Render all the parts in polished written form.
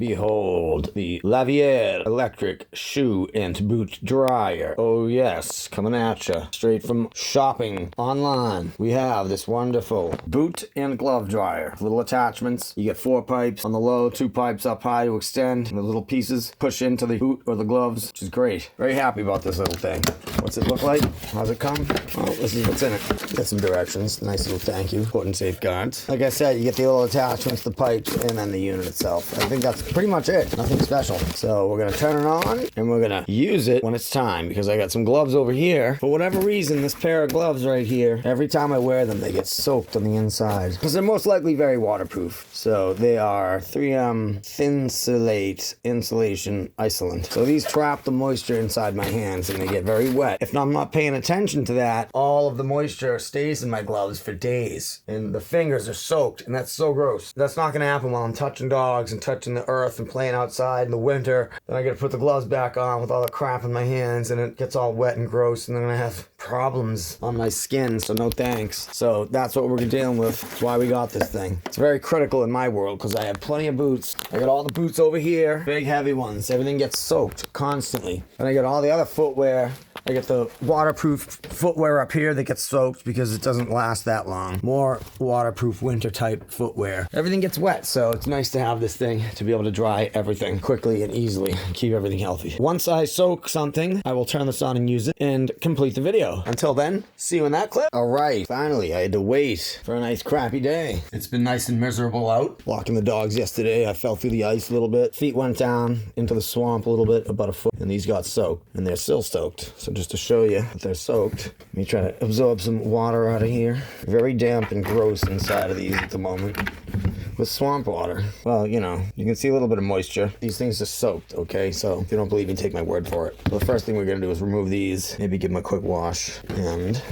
Behold, the Lavieair electric shoe and boot dryer. Oh yes, coming at ya. Straight from shopping online. We have this wonderful boot and glove dryer. Little attachments. You get 4 pipes on the low, 2 pipes up high to extend. And the little pieces push into the boot or the gloves, which is great. Very happy about this little thing. What's it look like? How's it come? Oh, this is what's in it. Got some directions. Nice little thank you. Important safeguards. Like I said, you get the little attachments, the pipes, and then the unit itself. I think that's pretty much it. Nothing special. So we're gonna turn it on and we're gonna use it when it's time, because I got some gloves over here. For whatever reason, this pair of gloves right here, every time I wear them, they get soaked on the inside, because they're most likely very waterproof. So they are 3M Thinsulate Insulation Isolant. So these trap the moisture inside my hands and they get very wet. If I'm not paying attention to that, all of the moisture stays in my gloves for days and the fingers are soaked, and that's so gross. That's not gonna happen while I'm touching dogs and touching the earth and playing outside in the winter. Then I gotta put the gloves back on with all the crap in my hands and it gets all wet and gross, and then I have problems on my skin, so no thanks. So that's what we're dealing with. That's why we got this thing. It's very critical in my world because I have plenty of boots. I got all the boots over here, big heavy ones. Everything gets soaked constantly. And I got all the other footwear. I get the waterproof footwear up here that gets soaked because it doesn't last that long. More waterproof winter type footwear. Everything gets wet, so it's nice to have this thing to be able to dry everything quickly and easily and keep everything healthy. Once I soak something, I will turn this on and use it and complete the video. Until then, see you in that clip. All right, finally, I had to wait for a nice crappy day. It's been nice and miserable out. Walking the dogs yesterday, I fell through the ice a little bit. Feet went down into the swamp a little bit, about a foot, and these got soaked, and they're still soaked. So just to show you that they're soaked, let me try to absorb some water out of here. Very damp and gross inside of these at the moment with swamp water. Well, you know, you can see a little bit of moisture. These things are soaked, okay? So if you don't believe me, take my word for it. So the first thing we're gonna do is remove these, maybe give them a quick wash, and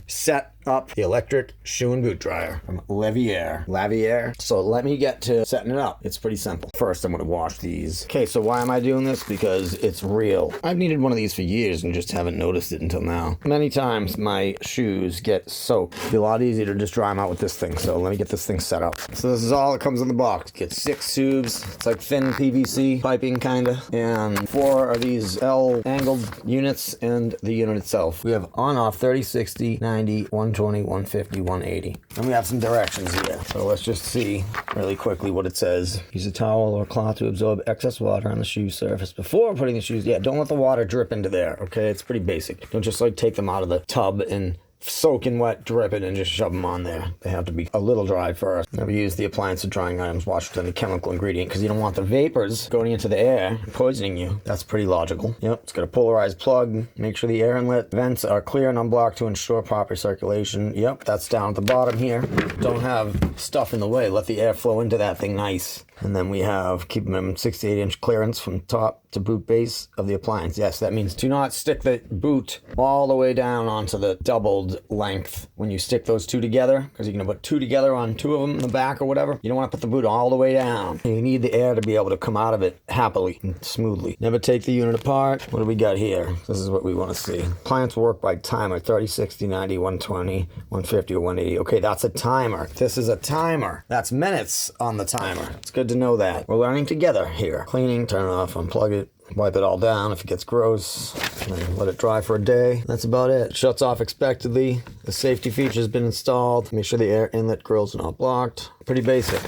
set up the electric shoe and boot dryer from Lavieair. So let me get to setting it up. It's pretty simple. First, I'm going to wash these. Okay, so why am I doing this? Because it's real. I've needed one of these for years and just haven't noticed it until now. Many times my shoes get soaked. It'd be a lot easier to just dry them out with this thing. So let me get this thing set up. So this is all that comes in the box. Get 6 tubes. It's like thin PVC piping kind of. And 4 are these L angled units and the unit itself. We have on off 30, 60, 90, 120, 150, 180. And we have some directions here. So let's just see really quickly what it says. Use a towel or cloth to absorb excess water on the shoe surface before putting the shoes. Yeah, don't let the water drip into there, okay? It's pretty basic. Don't just like take them out of the tub and soaking wet, drip it, and just shove them on there. They have to be a little dry first. Never use the appliance or drying items washed with any chemical ingredient because you don't want the vapors going into the air and poisoning you. That's pretty logical. Yep, it's got a polarized plug. Make sure the air inlet vents are clear and unblocked to ensure proper circulation. Yep, that's down at the bottom here. Don't have stuff in the way. Let the air flow into that thing nice. And then we have keep them 6 to 8 inch clearance from top to boot base of the appliance. Yes, that means do not stick the boot all the way down onto the doubled length when you stick those two together, because you're going to put 2 together on 2 of them in the back or whatever. You don't want to put the boot all the way down. You need the air to be able to come out of it happily and smoothly. Never take the unit apart. What do we got here? This is what we want to see. Appliance work by timer: 30, 60, 90, 120, 150, or 180. Okay, that's a timer. This is a timer. That's minutes on the timer. It's good to know that. We're learning together here. Cleaning, turn it off, unplug it, wipe it all down if it gets gross, and let it dry for a day. That's about it. Shuts off expectedly. The safety feature has been installed. Make sure the air inlet grills are not blocked. Pretty basic.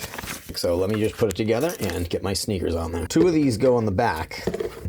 So let me just put it together and get my sneakers on there. 2 of these go on the back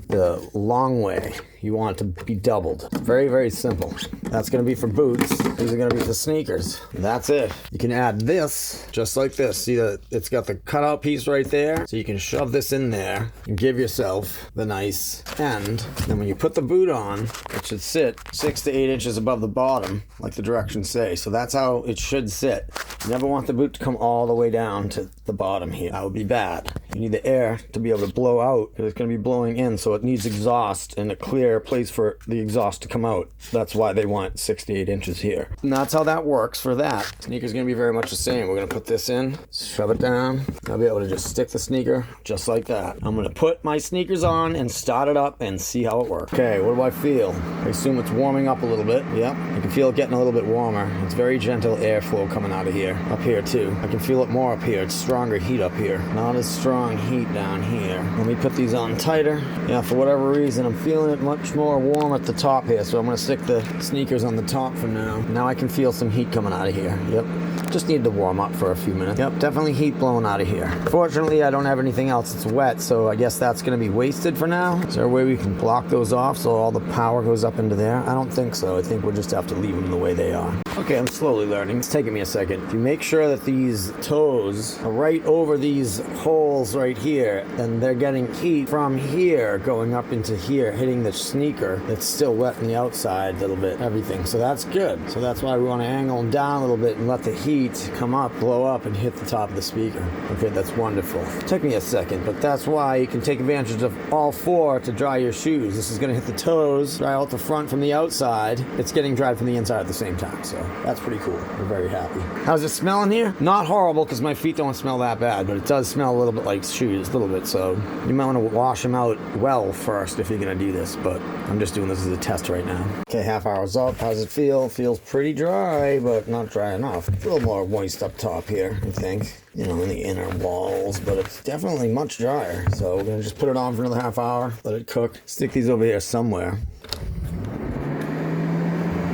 the long way. You want it to be doubled. Very, very simple. That's going to be for boots. These are going to be for sneakers. That's it. You can add this just like this. See that it's got the cutout piece right there? So you can shove this in there and give yourself the nice end. Then when you put the boot on, it should sit 6 to 8 inches above the bottom, like the directions say. So that's how it should sit. You never want the boot to come all the way down to the bottom here. That would be bad. You need the air to be able to blow out, because it's going to be blowing in, so it needs exhaust and a clear place for the exhaust to come out. That's why they want 6 to 8 inches here. And that's how that works for that. Sneaker's going to be very much the same. We're going to put this in, shove it down. I'll be able to just stick the sneaker just like that. I'm going to put my sneakers on and start it up and see how it works. Okay, what do I feel? I assume it's warming up a little bit. Yep, I can feel it getting a little bit warmer. It's very gentle airflow coming out of here. Up here too. I can feel it more up here. It's stronger heat up here. Not as strong strong heat down here. Let me put these on tighter. Yeah, for whatever reason, I'm feeling it much more warm at the top here, so I'm gonna stick the sneakers on the top for now. Now I can feel some heat coming out of here. Yep. Just need to warm up for a few minutes. Yep, definitely heat blowing out of here. Fortunately, I don't have anything else that's wet, so I guess that's gonna be wasted for now. Is there a way we can block those off so all the power goes up into there? I don't think so. I think we'll just have to leave them the way they are. Okay, I'm slowly learning. It's taking me a second. If you make sure that these toes are right over these holes right here, then they're getting heat from here going up into here, hitting the sneaker that's still wet on the outside a little bit, everything. So that's good. So that's why we want to angle them down a little bit and let the heat come up, blow up, and hit the top of the speaker. Okay, that's wonderful. Took me a second, but that's why you can take advantage of all four to dry your shoes. This is going to hit the toes, dry out the front from the outside. It's getting dried from the inside at the same time, so that's pretty cool. We're very happy. How's it smelling here? Not horrible, because my feet don't smell that bad, but it does smell a little bit like shoes, a little bit, so you might want to wash them out well first if you're going to do this, but I'm just doing this as a test right now. Okay, half hour's up. How's it feel? Feels pretty dry, but not dry enough. A little more moist up top here, I think. You know, in the inner walls, but it's definitely much drier. So we're gonna just put it on for another half hour, let it cook. Stick these over here somewhere.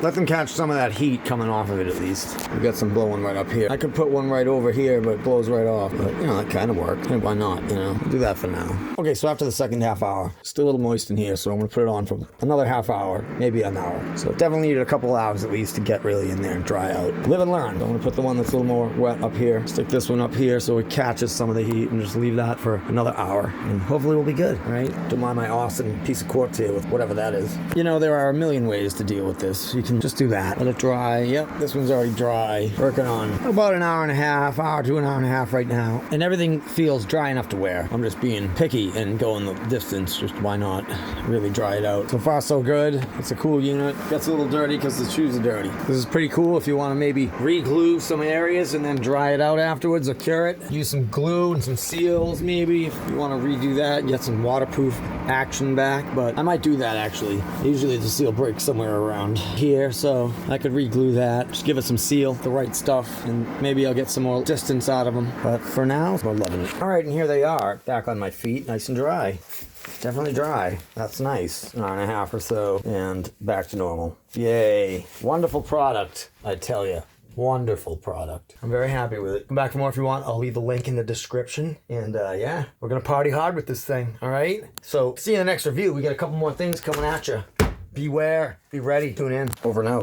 Let them catch some of that heat coming off of it at least. We got some blowing right up here. I could put one right over here, but it blows right off. But, you know, that kind of worked. Hey, why not, you know? We'll do that for now. Okay, so after the second half hour, still a little moist in here, so I'm going to put it on for another half hour, maybe an hour. So it definitely needed a couple hours at least to get really in there and dry out. Live and learn. I'm going to put the one that's a little more wet up here. Stick this one up here so it catches some of the heat and just leave that for another hour. And hopefully we'll be good, all right? Don't mind my awesome piece of quartz here with whatever that is. You know, there are a million ways to deal with this. You can just do that. Let it dry. Yep, this one's already dry. Working on about an hour and a half, hour to an hour and a half right now. And everything feels dry enough to wear. I'm just being picky and going the distance. Just why not really dry it out? So far, so good. It's a cool unit. Gets a little dirty because the shoes are dirty. This is pretty cool if you want to maybe re-glue some areas and then dry it out afterwards or cure it. Use some glue and some seals maybe if you want to redo that and get some waterproof action back. But I might do that actually. Usually the seal breaks somewhere around here, so I could re-glue that, just give it some seal, the right stuff, and maybe I'll get some more distance out of them. But for now, we're loving it. All right, and here they are, back on my feet, nice and dry. Definitely dry. That's nice. An hour and a half or so, and back to normal. Yay. Wonderful product, I tell you. Wonderful product. I'm very happy with it. Come back for more if you want. I'll leave the link in the description. And yeah, we're going to party hard with this thing, all right? So see you in the next review. We got a couple more things coming at you. Beware. Be ready. Tune in. Over and out.